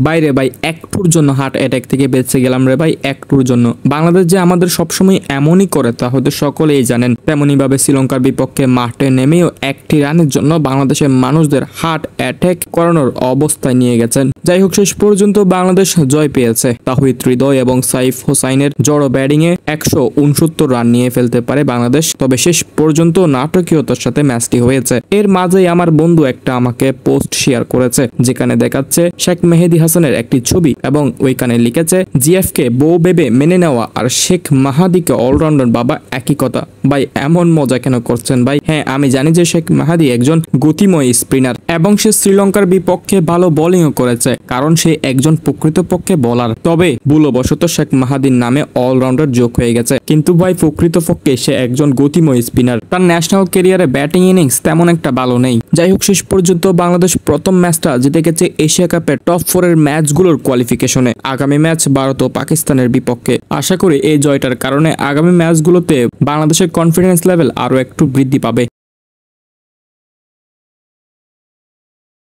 বাইরে ভাই একটুর জন্য হার্ট অ্যাটাক থেকে বেঁচে গেলাম রে ভাই, একটুর জন্য। বাংলাদেশ যে আমাদের সবসময় এমনই করে তা হয়তো সকলেই জানেন। তেমনি ভাবে শ্রীলঙ্কার বিপক্ষে মাঠে নেমেও একটি রানের জন্য বাংলাদেশের মানুষদের হার্ট অ্যাটাক করানোর অবস্থায় নিয়ে গেছেন। যাই হোক, শেষ পর্যন্ত বাংলাদেশ জয় পেয়েছে। তাহিদ হৃদয় এবং সাইফ হোসাইনের জড়ো ব্যাটিং এ 169 রান নিয়ে ফেলতে পারে বাংলাদেশ। তবে শেষ পর্যন্ত নাটকীয়তার সাথে ম্যাচটি হয়েছে। এর মাঝেই আমার বন্ধু একটা আমাকে পোস্ট শেয়ার করেছে, যেখানে দেখাচ্ছে শেখ মেহেদী হাসানের একটি ছবি এবং ওইখানে লিখেছে জিএফ কে বউ ভেবে মেনে নেওয়া আর শেখ মাহাদিকে অলরাউন্ডার বাবা একই কথা। ভাই এমন মজা কেন করছেন ভাই? হ্যাঁ, আমি জানি যে শেখ মাহাদি একজন গতিময় স্পিনার এবং সে শ্রীলঙ্কার বিপক্ষে ভালো বোলিংও করেছে, কারণ সে একজন প্রকৃতপক্ষে বোলার। তবে ভুলবশত শেখ মাহাদির নামে অলরাউন্ডার যোগ হয়ে গেছে, কিন্তু ভাই প্রকৃতপক্ষে সে একজন গতিময় স্পিনার। তার ন্যাশনাল ক্যারিয়ারে ব্যাটিং ইনিংস তেমন একটা ভালো নেই। যাই হোক, শেষ পর্যন্ত বাংলাদেশ প্রথম ম্যাচটা জিতে গেছে এশিয়া কাপের টপ 4 এর ম্যাচগুলোর কোয়ালিফিকেশনে। আগামী ম্যাচ ভারত ও পাকিস্তানের বিপক্ষে। আশা করি এই জয়টার কারণে আগামী ম্যাচগুলোতে বাংলাদেশের কনফিডেন্স লেভেল আরো একটু বৃদ্ধি পাবে।